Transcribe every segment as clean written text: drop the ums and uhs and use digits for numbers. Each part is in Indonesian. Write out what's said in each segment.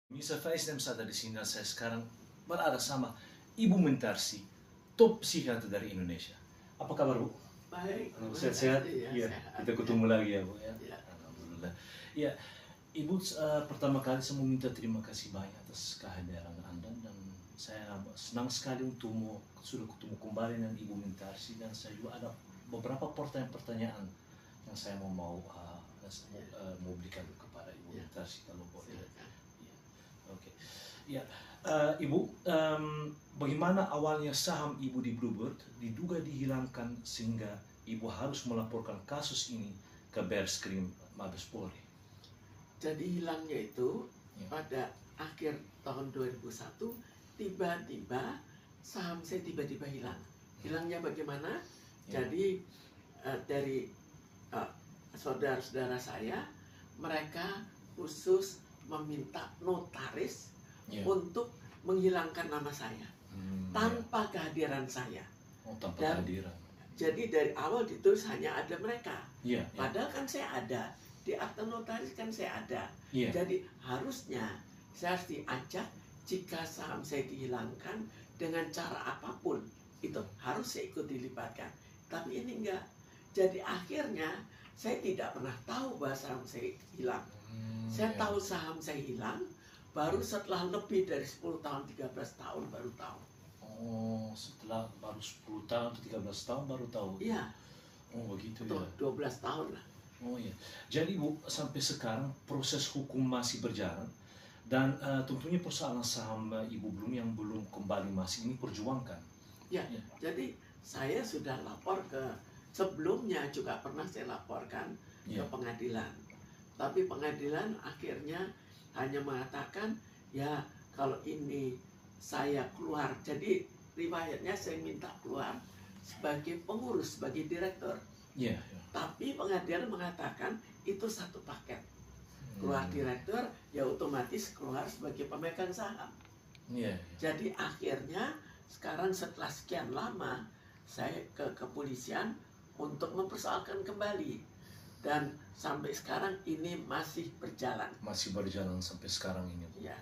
Mr. Faiz dan Sada di sini dan saya sekarang berada sama Ibu Mentarsi, top psikiater dari Indonesia. Apa kabar, Bu? Baik. Sehat-sehat? Iya, kita ketemu lagi ya, Bu ya. Ya. Alhamdulillah. Ya, Ibu, pertama kali saya mau minta terima kasih banyak atas kehadiran Anda dan saya senang sekali untuk sudah ketemu kembali dengan Ibu Mentarsi dan saya juga ada beberapa pertanyaan yang saya mau berikan kepada Ibu Mentarsi kalau boleh. Oke, ya, Ibu, bagaimana awalnya saham Ibu di Bluebird diduga dihilangkan sehingga Ibu harus melaporkan kasus ini ke Barreskrim Mabes Polri? Jadi hilangnya itu pada akhir tahun 2001 tiba-tiba saham saya tiba-tiba hilang. Hilangnya bagaimana? Jadi dari saudara-saudara saya, mereka khusus meminta notaris untuk menghilangkan nama saya tanpa kehadiran saya. Tanpa kehadiran. Jadi dari awal ditulis hanya ada mereka. Padahal kan saya ada di akta notaris, kan saya ada. Jadi harusnya saya harus diajak jika saham saya dihilangkan dengan cara apapun itu harus saya ikut dilibatkan. Tapi ini enggak. Jadi akhirnya saya tidak pernah tahu bahwa saham saya hilang. Saya tahu saham saya hilang baru setelah lebih dari 10 tahun, 13 tahun baru tahu. Oh, setelah baru 10 tahun atau 13 tahun baru tahu? Iya. Oh, begitu ya? 12 tahun lah. Oh iya. Jadi Bu, sampai sekarang proses hukum masih berjalan dan tentunya persoalan saham Ibu Blum yang belum kembali masih ini perjuangkan. Ya, jadi saya sudah lapor ke sebelumnya juga pernah saya laporkan ke pengadilan. Tapi pengadilan akhirnya hanya mengatakan ya kalau ini saya keluar, jadi riwayatnya saya minta keluar sebagai pengurus, sebagai direktur. Tapi pengadilan mengatakan itu satu paket. Keluar direktur ya otomatis keluar sebagai pemegang saham. Jadi akhirnya sekarang setelah sekian lama saya ke kepolisian untuk mempersoalkan kembali. Dan sampai sekarang ini masih berjalan. Masih berjalan sampai sekarang ini. Ya.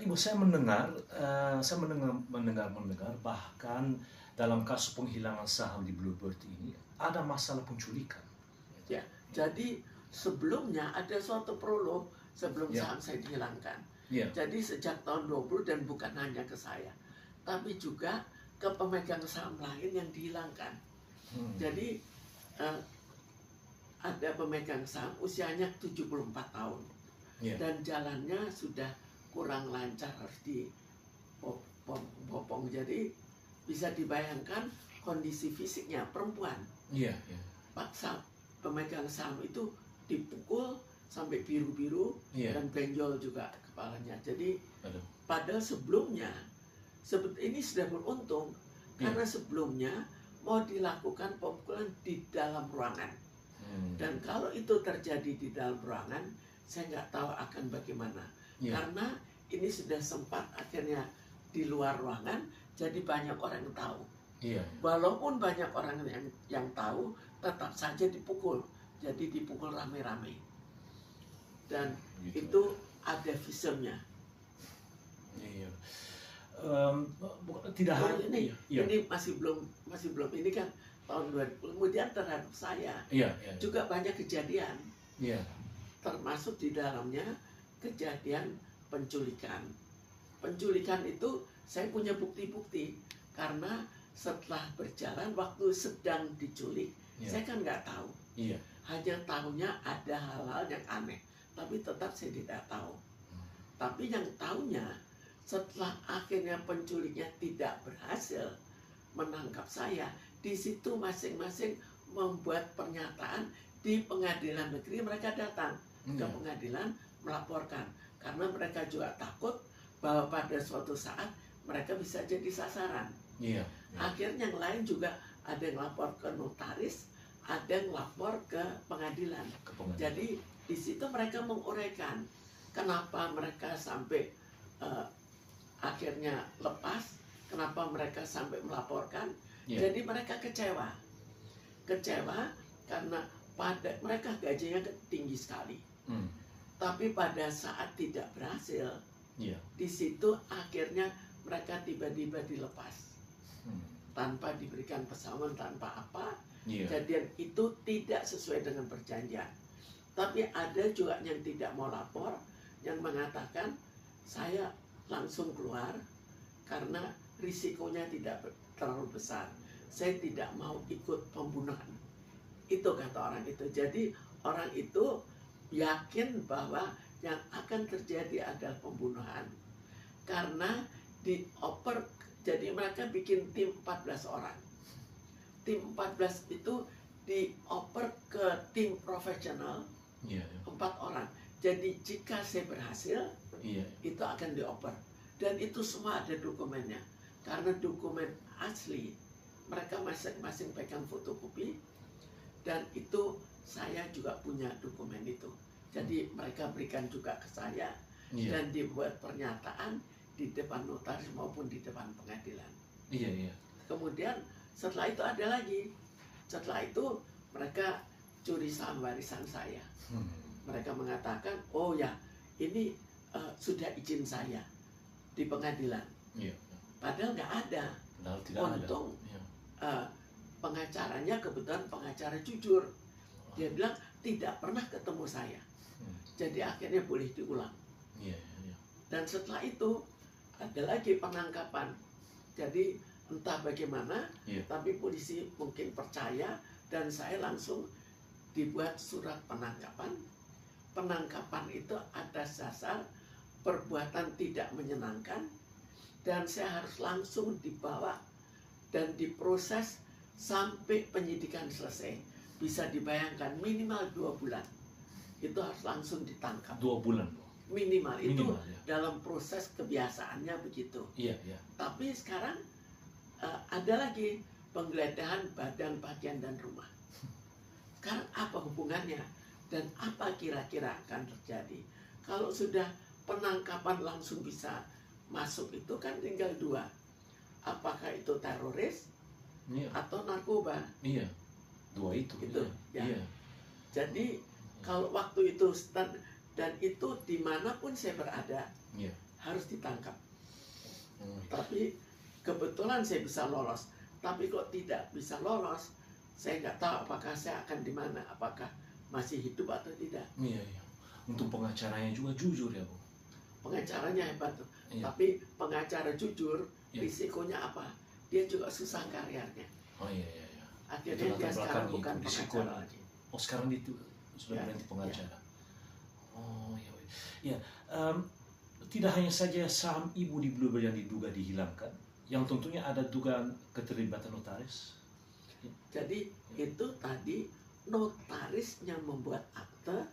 Ibu, saya mendengar bahkan dalam kasus penghilangan saham di Bluebird ini ada masalah penculikan. Ya, jadi sebelumnya ada suatu prolog sebelum saham saya dihilangkan. Jadi sejak tahun 20 dan bukan hanya ke saya, tapi juga ke pemegang saham lain yang dihilangkan. Jadi ada pemegang saham usianya 74 tahun dan jalannya sudah kurang lancar, harus dipopong. Jadi bisa dibayangkan kondisi fisiknya perempuan. Paksa pemegang saham itu dipukul sampai biru-biru dan benjol juga kepalanya. Jadi padahal sebelumnya ini sudah beruntung karena sebelumnya mau dilakukan pemukulan di dalam ruangan. Dan kalau itu terjadi di dalam ruangan, saya nggak tahu akan bagaimana. Karena ini sudah sempat akhirnya di luar ruangan, jadi banyak orang yang tahu. Walaupun banyak orang yang tahu, tetap saja dipukul. Jadi dipukul rame-rame. Dan itu ada visumnya. Tidak ini masih belum ini kan tahun 2000. Kemudian terhadap saya juga banyak kejadian, termasuk di dalamnya kejadian penculikan. Penculikan itu saya punya bukti-bukti karena setelah berjalan waktu sedang diculik, saya kan nggak tahu. Hanya tahunya ada hal-hal yang aneh, tapi tetap saya tidak tahu. Tapi yang tahunya setelah akhirnya penculiknya tidak berhasil menangkap saya, di situ masing-masing membuat pernyataan di pengadilan negeri. Mereka datang ke pengadilan melaporkan karena mereka juga takut bahwa pada suatu saat mereka bisa jadi sasaran. Akhirnya yang lain juga ada yang lapor ke notaris, ada yang lapor ke pengadilan. Jadi di situ mereka menguraikan kenapa mereka sampai akhirnya lepas, kenapa mereka sampai melaporkan. Jadi mereka kecewa karena pada mereka gajinya tinggi sekali. Tapi pada saat tidak berhasil, di situ akhirnya mereka tiba-tiba dilepas tanpa diberikan pesangon, tanpa apa. Kejadian itu tidak sesuai dengan perjanjian. Tapi ada juga yang tidak mau lapor, yang mengatakan saya langsung keluar karena risikonya tidak terlalu besar. Saya tidak mau ikut pembunuhan. Itu kata orang itu. Jadi orang itu yakin bahwa yang akan terjadi adalah pembunuhan. Karena dioper, jadi mereka bikin tim 14 orang. Tim 14 itu dioper ke tim profesional 4 orang. Jadi jika saya berhasil, itu akan dioper. Dan itu semua ada dokumennya. Karena dokumen asli, mereka masing-masing pegang fotokopi. Dan itu saya juga punya dokumen itu. Jadi mereka berikan juga ke saya. Dan dibuat pernyataan di depan notaris maupun di depan pengadilan. Kemudian setelah itu ada lagi. Setelah itu mereka curi saham warisan saya. Mereka mengatakan, oh ya, ini sudah izin saya di pengadilan. Padahal nggak ada. Untung pengacaranya kebetulan pengacara jujur. Dia bilang tidak pernah ketemu saya. Jadi akhirnya boleh diulang. Dan setelah itu ada lagi penangkapan. Jadi entah bagaimana, tapi polisi mungkin percaya dan saya langsung dibuat surat penangkapan. Penangkapan itu atas dasar perbuatan tidak menyenangkan dan saya harus langsung dibawa dan diproses sampai penyidikan selesai. Bisa dibayangkan minimal 2 bulan. Itu harus langsung ditangkap. 2 bulan? Minimal. Itu dalam proses kebiasaannya begitu. Tapi sekarang ada lagi penggeledahan badan, bagian, dan rumah. Sekarang apa hubungannya? Dan apa kira-kira akan terjadi? Kalau sudah penangkapan langsung bisa masuk itu kan tinggal 2. Apakah itu teroris atau narkoba? 2 itu. Jadi kalau waktu itu dan itu dimanapun saya berada harus ditangkap. Tapi kebetulan saya bisa lolos. Tapi kok tidak bisa lolos, saya nggak tahu apakah saya akan di mana, apakah masih hidup atau tidak. Untuk pengacaranya juga jujur ya, Bu. Pengacaranya hebat, tapi pengacara jujur risikonya apa? Dia juga susah karirnya. Akhirnya dia sekarang bukan pengacara lagi. Oh, sekarang itu sudah berhenti pengacara. Tidak hanya saja saham ibu di Bluebird yang diduga dihilangkan, yang tentunya ada dugaan keterlibatan notaris. Jadi itu tadi notaris yang membuat akte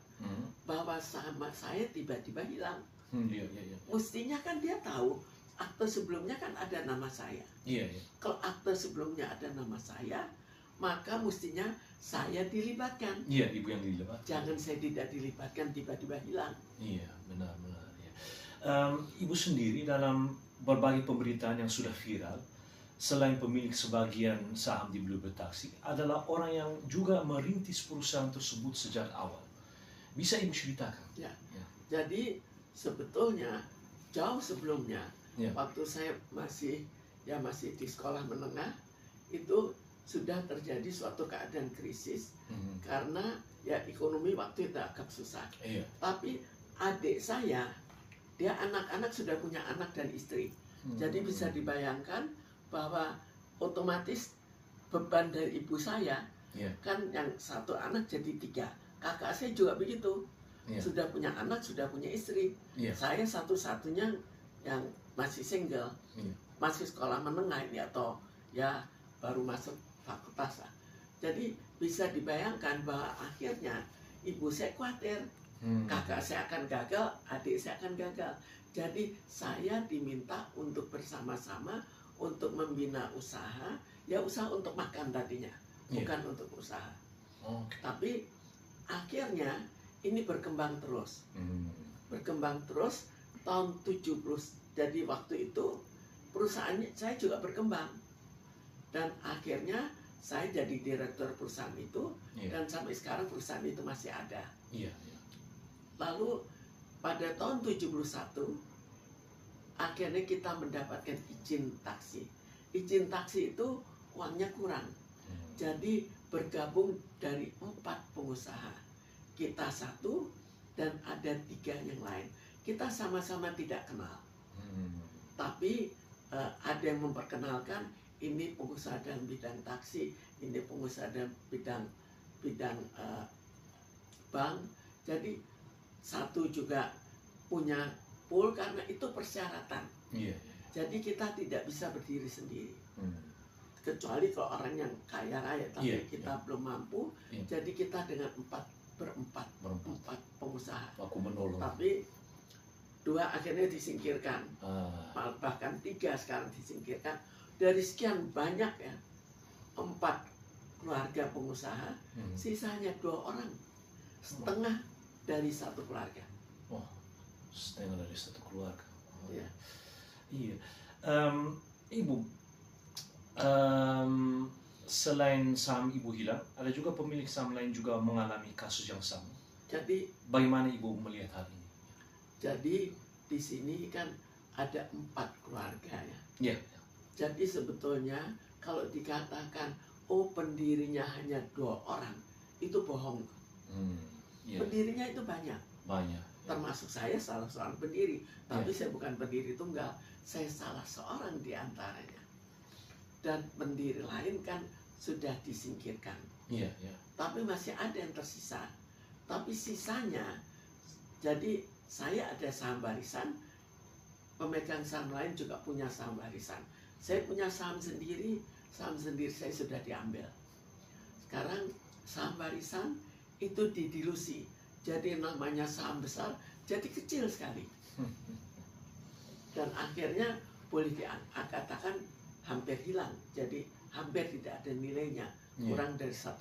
bahwa saham saya tiba-tiba hilang. Mestinya kan dia tahu akte sebelumnya kan ada nama saya. Kalau akte sebelumnya ada nama saya, maka mestinya saya dilibatkan. Ibu yang dilibatkan. Jangan saya tidak dilibatkan tiba-tiba hilang. Benar-benar. Ibu sendiri dalam berbagai pemberitaan yang sudah viral, selain pemilik sebagian saham di Bluebird Taxi, adalah orang yang juga merintis perusahaan tersebut sejak awal. Bisa Ibu ceritakan? Jadi sebetulnya jauh sebelumnya, waktu saya masih di sekolah menengah, itu sudah terjadi suatu keadaan krisis karena ekonomi waktu itu agak susah. Tapi adik saya, dia anak-anak sudah punya anak dan istri. Jadi bisa dibayangkan bahwa otomatis beban dari ibu saya kan yang satu anak jadi 3. Kakak saya juga begitu. Sudah punya anak, sudah punya istri. Saya satu-satunya yang masih single. Masih sekolah menengah ini atau baru masuk fakultas lah. Jadi bisa dibayangkan bahwa akhirnya ibu saya khawatir. Kakak saya akan gagal, adik saya akan gagal. Jadi saya diminta untuk bersama-sama untuk membina usaha, usaha untuk makan tadinya, bukan untuk usaha. Tapi akhirnya ini berkembang terus. Berkembang terus tahun 70. Jadi waktu itu perusahaannya saya juga berkembang. Dan akhirnya saya jadi direktur perusahaan itu dan sampai sekarang perusahaan itu masih ada. Lalu pada tahun 71 akhirnya kita mendapatkan izin taksi. Izin taksi itu uangnya kurang. Jadi bergabung dari 4 pengusaha. Kita 1 dan ada 3 yang lain. Kita sama-sama tidak kenal. Tapi ada yang memperkenalkan, ini pengusaha dalam bidang taksi, ini pengusaha dalam bidang bank. Jadi satu juga punya pool karena itu persyaratan. Jadi kita tidak bisa berdiri sendiri. Kecuali kalau orang yang kaya raya, tapi kita belum mampu. Jadi kita dengan berempat pengusaha. Aku menolong. Tapi 2 akhirnya disingkirkan, bahkan 3 sekarang disingkirkan. Dari sekian banyak ya, 4 keluarga pengusaha, sisanya 2 orang, setengah dari 1 keluarga. Wah, setengah dari 1 keluarga. Iya. Iya. Ibu, selain saham Ibu hilang, ada juga pemilik saham lain juga mengalami kasus yang sama. Jadi, bagaimana Ibu melihat hal ini? Jadi di sini kan ada 4 keluarga ya. Iya. Jadi sebetulnya kalau dikatakan pendirinya hanya 2 orang, itu bohong. Pendirinya itu banyak. Termasuk saya salah seorang pendiri, tapi saya bukan pendiri tunggal. Saya salah seorang di antaranya. Dan pendiri lain kan sudah disingkirkan. Tapi masih ada yang tersisa. Tapi sisanya, jadi saya ada saham warisan, pemegang saham lain juga punya saham warisan. Saya punya saham sendiri saya sudah diambil. Sekarang saham warisan itu didilusi, jadi namanya saham besar, jadi kecil sekali. Dan akhirnya boleh dikatakan hampir hilang, jadi hampir tidak ada nilainya, kurang dari 1%.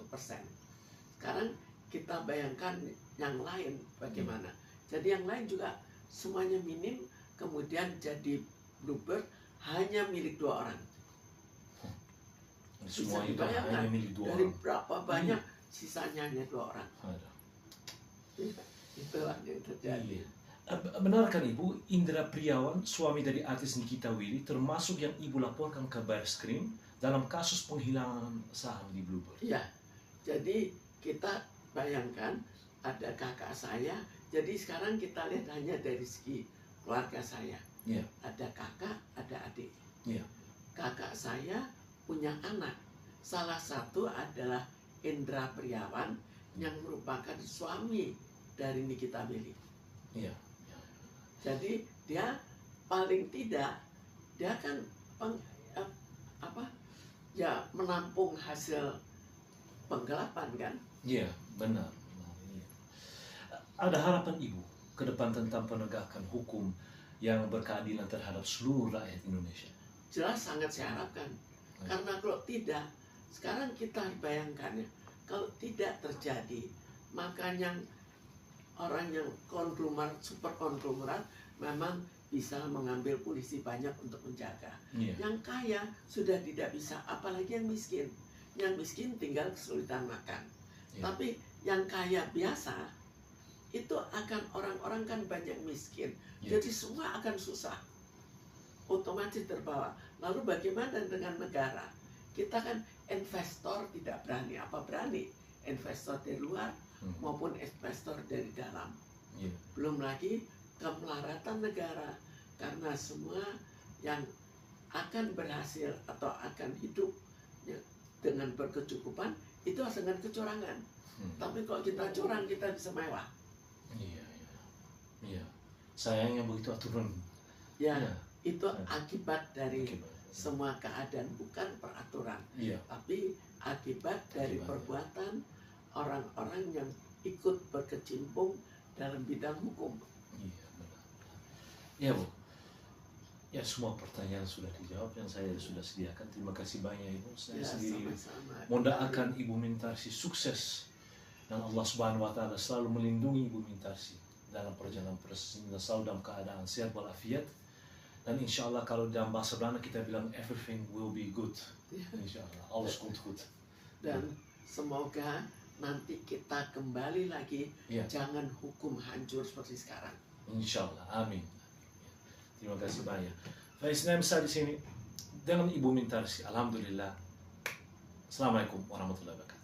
Sekarang kita bayangkan yang lain bagaimana. Jadi yang lain juga semuanya minim, kemudian jadi Bluebird hanya milik 2 orang. Semua itu hanya milik 2 orang. Dari berapa banyak, sisanya hanya 2 orang. Itulah yang terjadi. Benarkan Ibu, Indra Priawan, suami dari artis Nikita Willy, termasuk yang Ibu laporkan ke Barreskrim dalam kasus penghilangan saham di Bluebird? Iya, jadi kita bayangkan ada kakak saya. Jadi sekarang kita lihat hanya dari segi keluarga saya. Ada kakak, ada adik. Kakak saya punya anak. Salah satu adalah Indra Priawan yang merupakan suami dari Nikita Willy. Jadi dia paling tidak, dia kan menampung hasil penggelapan kan? Iya, benar. Ada harapan Ibu ke depan tentang penegakan hukum yang berkeadilan terhadap seluruh rakyat Indonesia? Jelas sangat saya harapkan. Karena kalau tidak, sekarang kita bayangkan ya, kalau tidak terjadi, maka yang orang yang konglomerat, super konglomerat memang bisa mengambil polisi banyak untuk menjaga. Yang kaya sudah tidak bisa, apalagi yang miskin. Yang miskin tinggal kesulitan makan. Tapi yang kaya biasa, itu akan orang-orang kan banyak miskin. Jadi semua akan susah. Otomatis terbawa. Lalu bagaimana dengan negara? Kita kan investor tidak berani. Apa berani? Investor dari luar maupun investor dari dalam. Belum lagi kemelaratan negara. Karena semua yang akan berhasil atau akan hidup dengan berkecukupan, itu harus dengan kecurangan. Tapi kalau kita curang, kita bisa mewah. Sayangnya begitu aturan. Itu akibat dari semua keadaan, bukan peraturan. Tapi akibat dari perbuatan orang-orang yang ikut berkecimpung dalam bidang hukum. Ya Bu, ya semua pertanyaan sudah dijawab yang saya sudah sediakan. Terima kasih banyak Ibu. Saya sendiri mendoakan Ibu Mintarsi sukses dan Allah Subhanahu Wa Taala selalu melindungi Ibu Mintarsi dalam perjalanan proses ini, selalu dalam keadaan sehat walafiat. Dan insya Allah kalau dalam bahasa Belanda kita bilang everything will be good. Insya Allah, alles komt goed. Dan semoga nanti kita kembali lagi, jangan hukum hancur seperti sekarang. Insya Allah, amin. Terima kasih banyak. Faiz Nemsa di sini dengan Ibu Mintarsi. Alhamdulillah. Assalamualaikum warahmatullahi wabarakatuh.